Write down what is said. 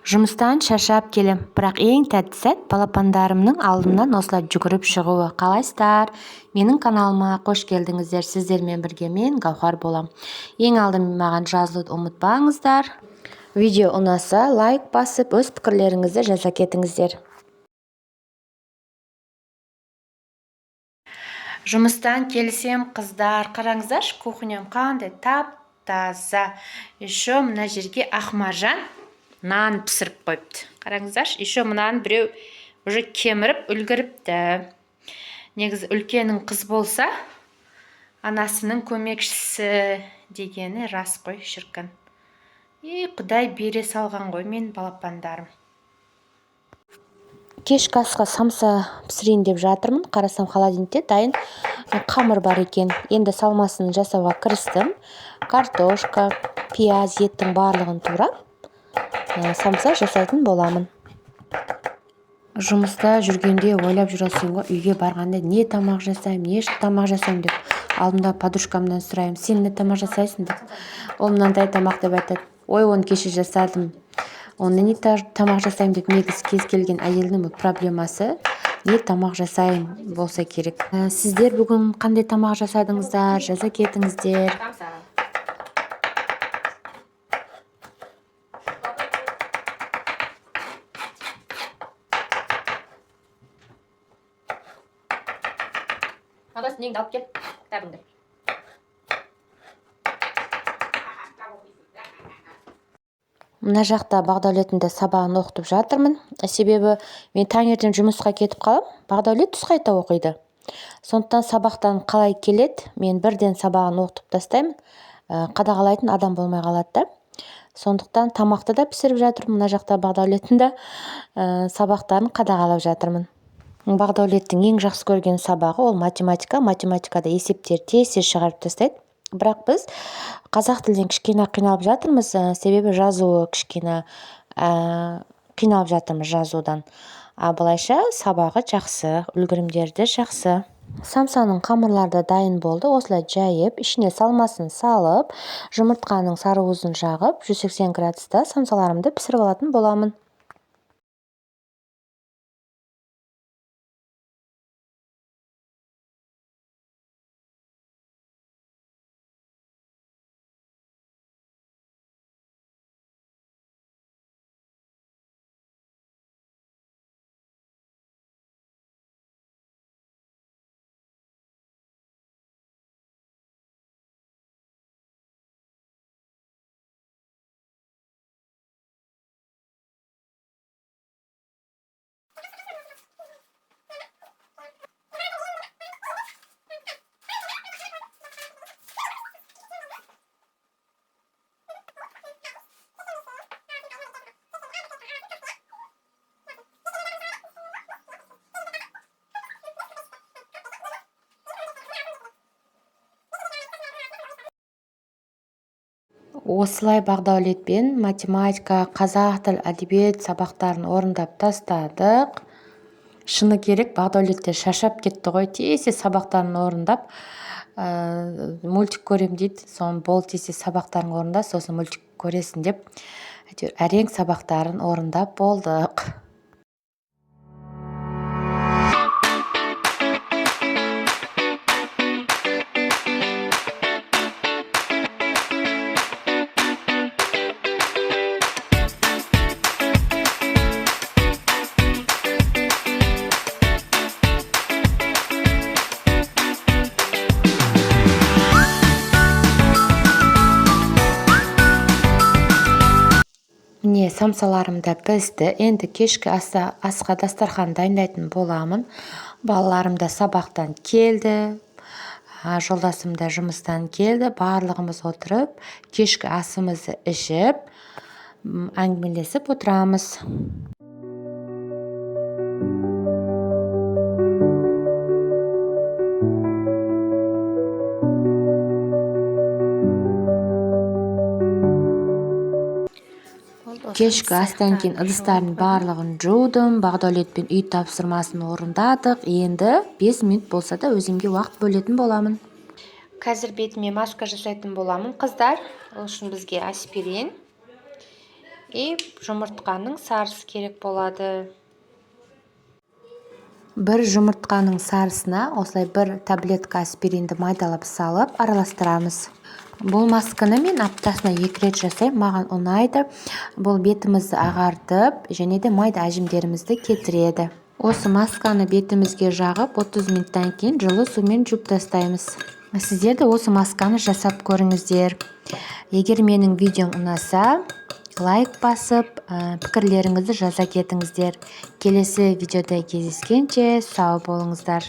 Жұмыстан шаршап келем, бірақ ең тәтті сәт балапандарымның алдымнан осылай жүгіріп шығуы. Қалайсыздар? Менің каналыма қош келдіңіздер. Сіздермен бірге мен Гаухар болам. Ең алдымен маған жазылуды ұмытпаңыздар. Видео ұнаса, лайк басып, өз пікірлеріңізді жаза кетіңіздер. Жұмыстан келсем, қыздар, қараңыздар, кухням қандай тап-таза. Еще мына жерге Ақмаржан нан пісіріп қойыпты. Қараңыздар, еще мынаны біреу уже кеміріп үлгіріпті. Негізі үлкенің қыз болса, анасының көмекшісі дегені рас қой, шіркін. Құдай бере салған ғой мен балапандарым. Кешкі асқа самса пісірейін деп жатырмын. Қарасам холодильникте дайын қамыр бар екен. Енді салмасын жасауға кірістім. Картошка, пияз, еттің барлығын турап самса жасайтын боламын. Жұмыста жүргенде ойлап жүресің ғой, үйге барғанда не тамақ жасаймын, не тамақ жасаймын деп. Алдымда подружкамнан сұраймын, сен не тамақ жасайсың деп. Ол мынандай тамақ деп айтады. Ой, оны кеше жасадым. Оны не тамақ жасаймын деп. Негіз кез келген әйелдің проблемасы не тамақ жасайын болса керек. Сіздер бүгін қандай тамақ жасадыңыздар? Жаза кетіңіздер. Ағас, неңді алып кел, кітабыңды. Мына жақта Бағдаулеттің сабағын оқытып жатырмын. Себебі мен таңертең жұмысқа кетіп қалам, Бағдаулет түс қайта оқиды. Сондықтан сабақтан қалай келеді, мен бірден сабағын оқытып тастаймын. Қадағалайтын адам болмай қалады. Сондықтан тамақты да пісіріп жатырмын. Мына жақта Бағдаулеттің сабақтарын қадағалап жатырмын. Бағдаулеттің ең жақсы көрген сабағы ол математика. Математикада есептер тез шығарып тастайды. Бірақ біз қазақ тілден кішкене қиналып жатырмыз, себебі жазуы кішкене қиналып жатырмыз жазудан. Былайша сабағы жақсы, үлгірімдерді жақсы. Самсаның қамырлары дайын болды. Осылай жайып, ішіне салмасын салып, жұмыртқаның сарыуызын жағып, 180 градуста самсаларымды пісіріп алатын боламын. Осылай Бағдаулетпен математика, қазақ тіл, әдебиет сабақтарын орындап тастадық. Шыны керек, Бағдаулетте шаршап кетті ғой, тез сабақтарын орындап, мультик көрем дейді. Соны бол тез сабақтарын орында, сосын мультик көресің деп, әрең сабақтарын орындап болдық. Міне, самсаларымда пісті. Енді кешкі асқа дастархан дайындайтын боламын. Балаларым да сабақтан келді, жолдасым да жұмыстан келді. Барлығымыз отырып, кешкі асымызды ішіп, әңгімелесіп отырамыз. Кешкі астан кейін ыдыстардың барлығын жудым. Бағдаулетпен үй тапсырмасын орындадық. Енді 5 минут болса да өзімге уақыт бөлетін боламын. Қазір бетіме маска жасайтын боламын, қыздар. Ол үшін бізге аспирин, и жұмыртқаның сарысы керек болады. Бір жұмыртқаның сарысына осылай бір таблетка аспиринді майдалап салып араластырамыз. Бұл масканы мен аптасына 2 рет жасаймын, маған ұнайды. Бұл бетімізді ағартып, және де майда әжімдерімізді кетіреді. Осы масканы бетімізге жағып, 30 минуттан кейін жылы сумен жуып тастаймыз. Сіздер де осы масканы жасап көріңіздер. Егер менің видеом ұнаса, лайк басып, пікірлеріңізді жаза кетіңіздер. Келесі видеода кездескенше сау болыңыздар.